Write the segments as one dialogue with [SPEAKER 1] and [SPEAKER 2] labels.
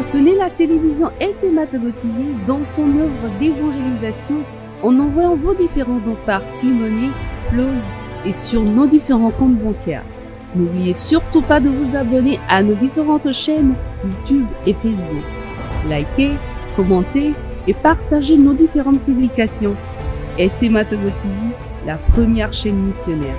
[SPEAKER 1] Soutenez la télévision SMA Togo TV dans son œuvre d'évangélisation en envoyant vos différents dons par T-Money, Flows et sur nos différents comptes bancaires. N'oubliez surtout pas de vous abonner à nos différentes chaînes YouTube et Facebook. Likez, commentez et partagez nos différentes publications. SMA Togo TV, la première chaîne missionnaire.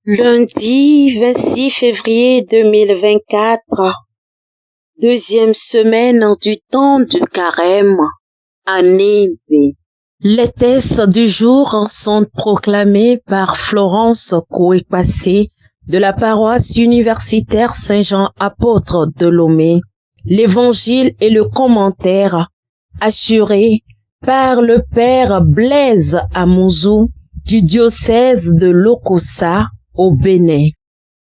[SPEAKER 2] Lundi 26 février 2024, deuxième semaine du temps du carême, année B. Les textes du jour sont proclamés par Florence Kouépassé de la paroisse universitaire Saint-Jean Apôtre de Lomé. L'évangile et le commentaire assuré par le père Blaise Amouzou du diocèse de Lokossa au Bénin.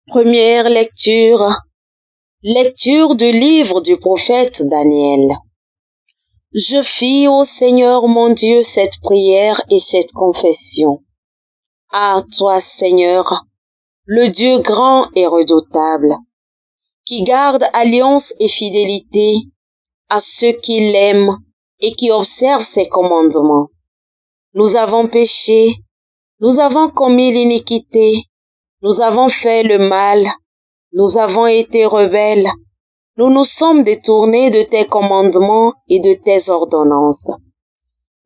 [SPEAKER 2] Première lecture. Lecture du livre du prophète Daniel. Je fis au Seigneur mon Dieu cette prière et cette confession. À toi, Seigneur, le Dieu grand et redoutable, qui garde alliance et fidélité à ceux qui l'aiment et qui observent ses commandements. Nous avons péché, nous avons commis l'iniquité, nous avons fait le mal, nous avons été rebelles, nous nous sommes détournés de tes commandements et de tes ordonnances.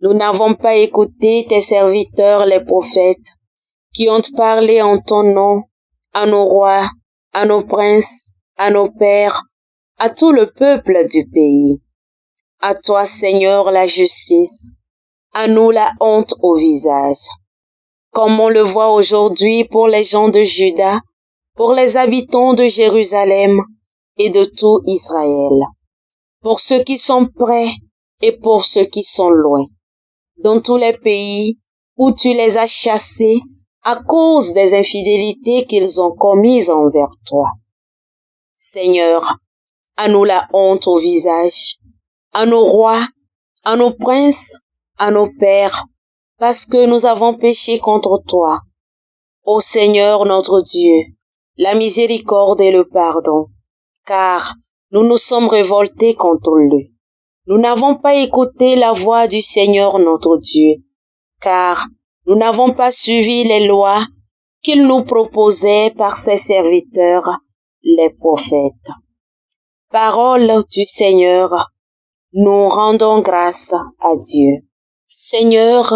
[SPEAKER 2] Nous n'avons pas écouté tes serviteurs les prophètes, qui ont parlé en ton nom, à nos rois, à nos princes, à nos pères, à tout le peuple du pays. À toi, Seigneur, la justice, à nous la honte au visage. Comme on le voit aujourd'hui pour les gens de Juda, pour les habitants de Jérusalem et de tout Israël, pour ceux qui sont près et pour ceux qui sont loin, dans tous les pays où tu les as chassés à cause des infidélités qu'ils ont commises envers toi. Seigneur, à nous la honte au visage, à nos rois, à nos princes, à nos pères, parce que nous avons péché contre toi. Ô Seigneur notre Dieu, la miséricorde et le pardon, car nous nous sommes révoltés contre lui. Nous n'avons pas écouté la voix du Seigneur notre Dieu, car nous n'avons pas suivi les lois qu'il nous proposait par ses serviteurs, les prophètes. Parole du Seigneur, nous rendons grâce à Dieu. Seigneur,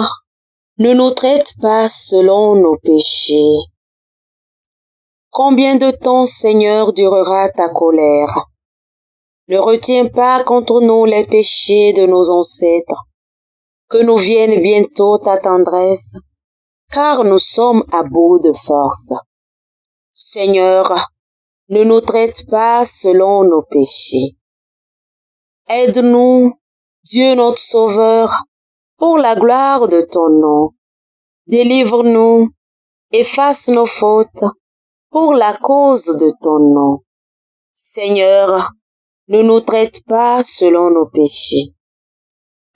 [SPEAKER 2] ne nous traite pas selon nos péchés. Combien de temps, Seigneur, durera ta colère? Ne retiens pas contre nous les péchés de nos ancêtres. Que nous vienne bientôt ta tendresse, car nous sommes à bout de force. Seigneur, ne nous traite pas selon nos péchés. Aide-nous, Dieu notre Sauveur, pour la gloire de ton nom. Délivre-nous, efface nos fautes, pour la cause de ton nom. Seigneur, ne nous traite pas selon nos péchés.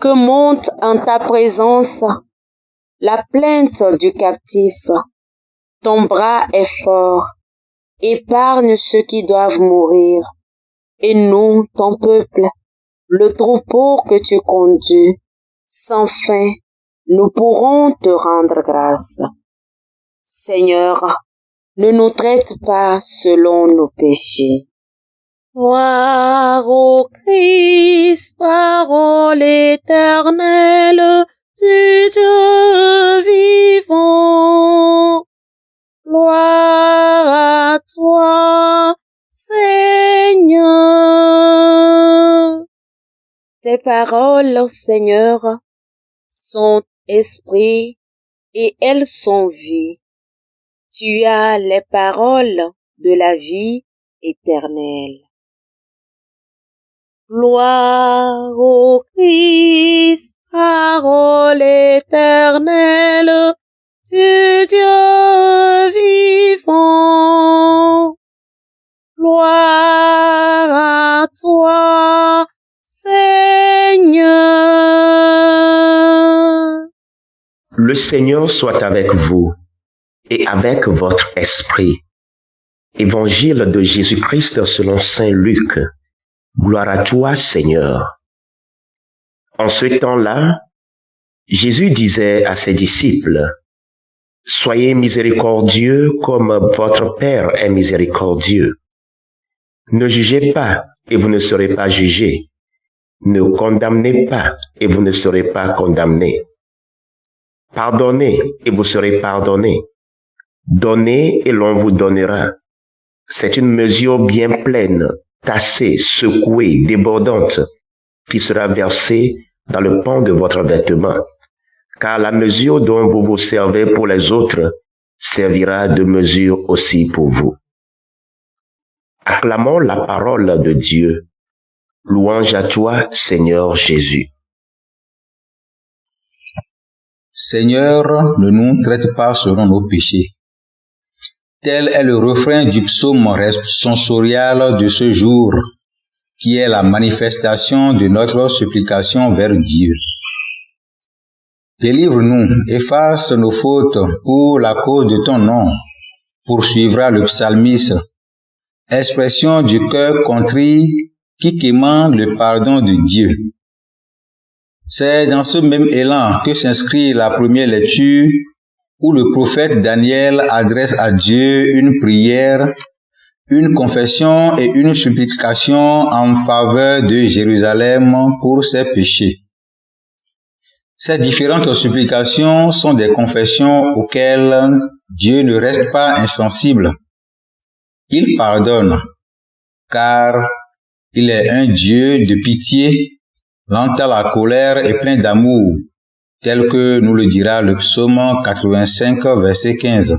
[SPEAKER 2] Que monte en ta présence la plainte du captif. Ton bras est fort, épargne ceux qui doivent mourir. Et nous, ton peuple, le troupeau que tu conduis, sans fin, nous pourrons te rendre grâce. Seigneur, ne nous traite pas selon nos péchés. Gloire au Christ, parole éternelle du Dieu vivant. Gloire à toi, Seigneur. Tes paroles, Seigneur, sont esprit et elles sont vie. Tu as les paroles de la vie éternelle. Gloire au Christ, parole éternelle du Dieu vivant. Gloire à toi, Seigneur.
[SPEAKER 3] Le Seigneur soit avec vous et avec votre esprit. Évangile de Jésus-Christ selon saint Luc. Gloire à toi, Seigneur. En ce temps-là, Jésus disait à ses disciples, « Soyez miséricordieux comme votre Père est miséricordieux. Ne jugez pas et vous ne serez pas jugés. Ne condamnez pas et vous ne serez pas condamnés. Pardonnez et vous serez pardonnés. Donnez et l'on vous donnera. C'est une mesure bien pleine, tassée, secouée, débordante, qui sera versée dans le pan de votre vêtement. Car la mesure dont vous vous servez pour les autres servira de mesure aussi pour vous. » Acclamons la parole de Dieu. Louange à toi, Seigneur Jésus.
[SPEAKER 4] Seigneur, ne nous traite pas selon nos péchés. Tel est le refrain du psaume responsorial de ce jour, qui est la manifestation de notre supplication vers Dieu. Délivre-nous, efface nos fautes pour la cause de ton nom, poursuivra le psalmiste, expression du cœur contrit qui quémande le pardon de Dieu. C'est dans ce même élan que s'inscrit la première lecture où le prophète Daniel adresse à Dieu une prière, une confession et une supplication en faveur de Jérusalem pour ses péchés. Ces différentes supplications sont des confessions auxquelles Dieu ne reste pas insensible. Il pardonne, car il est un Dieu de pitié, lent à la colère et plein d'amour, tel que nous le dira le psaume 85, verset 15.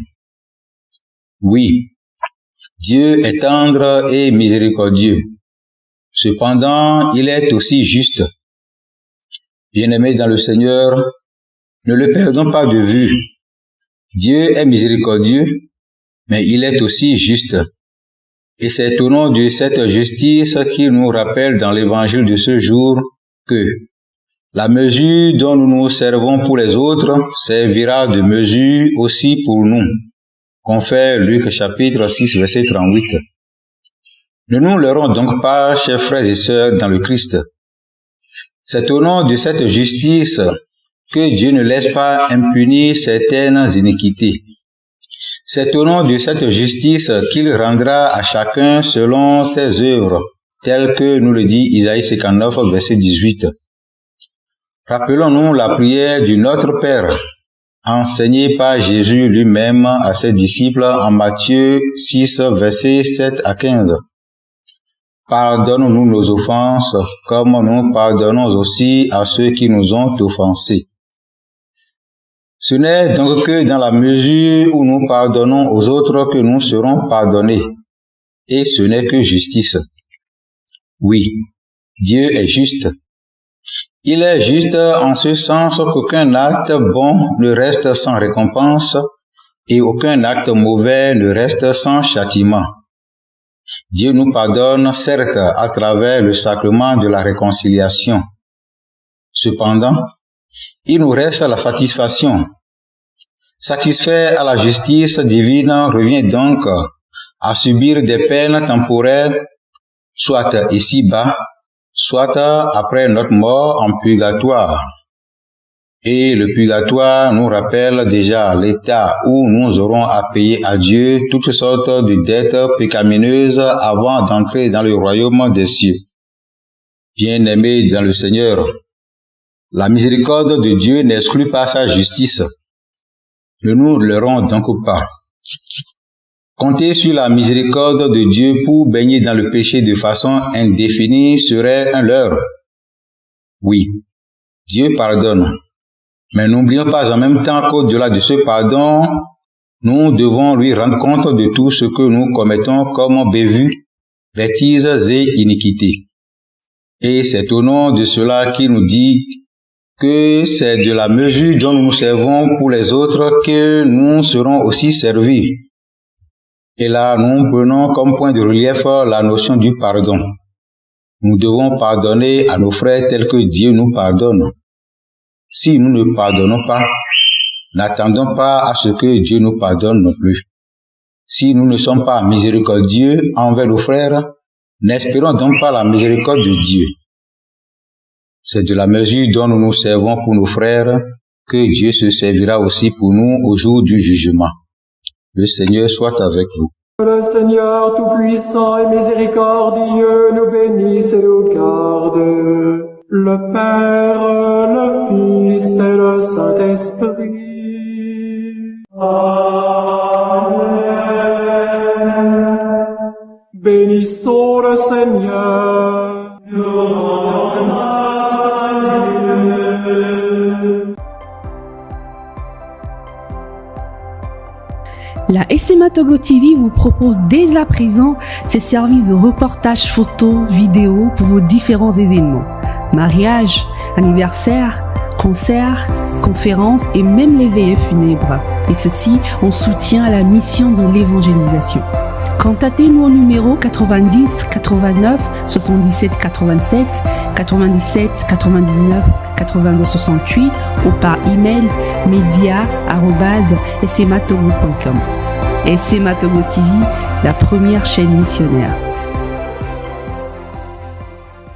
[SPEAKER 4] Oui, Dieu est tendre et miséricordieux. Cependant, il est aussi juste. Bien-aimés dans le Seigneur, ne le perdons pas de vue. Dieu est miséricordieux, mais il est aussi juste. Et c'est au nom de cette justice qu'il nous rappelle dans l'évangile de ce jour que la mesure dont nous nous servons pour les autres servira de mesure aussi pour nous. Confère Luc chapitre 6, verset 38. Ne nous leurrons donc pas, chers frères et sœurs, dans le Christ. C'est au nom de cette justice que Dieu ne laisse pas impunis certaines iniquités. C'est au nom de cette justice qu'il rendra à chacun selon ses œuvres, tel que nous le dit Isaïe 59, verset 18. Rappelons-nous la prière du Notre Père, enseignée par Jésus lui-même à ses disciples en Matthieu 6, versets 7 à 15. Pardonne-nous nos offenses, comme nous pardonnons aussi à ceux qui nous ont offensés. Ce n'est donc que dans la mesure où nous pardonnons aux autres que nous serons pardonnés. Et ce n'est que justice. Oui, Dieu est juste. Il est juste en ce sens qu'aucun acte bon ne reste sans récompense et aucun acte mauvais ne reste sans châtiment. Dieu nous pardonne, certes, à travers le sacrement de la réconciliation. Cependant, il nous reste la satisfaction. Satisfaire à la justice divine revient donc à subir des peines temporaires, soit ici-bas, soit après notre mort en purgatoire. Et le purgatoire nous rappelle déjà l'état où nous aurons à payer à Dieu toutes sortes de dettes pécamineuses avant d'entrer dans le royaume des cieux. Bien-aimés dans le Seigneur, La miséricorde de Dieu n'exclut pas sa justice. Ne nous leurrons donc pas. Compter sur la miséricorde de Dieu pour baigner dans le péché de façon indéfinie serait un leurre. Oui, Dieu pardonne. Mais n'oublions pas en même temps qu'au-delà de ce pardon, nous devons lui rendre compte de tout ce que nous commettons comme bévues, bêtises et iniquités. Et c'est au nom de cela qu'il nous dit que c'est de la mesure dont nous nous servons pour les autres que nous serons aussi servis. Et là, nous prenons comme point de relief la notion du pardon. Nous devons pardonner à nos frères tels que Dieu nous pardonne. Si nous ne pardonnons pas, n'attendons pas à ce que Dieu nous pardonne non plus. Si nous ne sommes pas miséricordieux envers nos frères, n'espérons donc pas la miséricorde de Dieu. C'est de la mesure dont nous nous servons pour nos frères que Dieu se servira aussi pour nous au jour du jugement. Le Seigneur soit avec vous.
[SPEAKER 5] Le Seigneur Tout-Puissant et Miséricordieux nous bénisse et nous garde. Le Père, le Fils et le Saint-Esprit. Amen. Bénissons le Seigneur. Nous rendons grâce à Dieu.
[SPEAKER 1] La SMA Togo TV vous propose dès à présent ses services de reportage photo, vidéo pour vos différents événements. Mariage, anniversaire, concerts, conférences et même les veillées funèbres. Et ceci en soutien à la mission de l'évangélisation. Contactez-nous au numéro 90 89 77 87 97 99 82 68 ou par email media@smatogo.com. SMA Togo TV, la première chaîne missionnaire.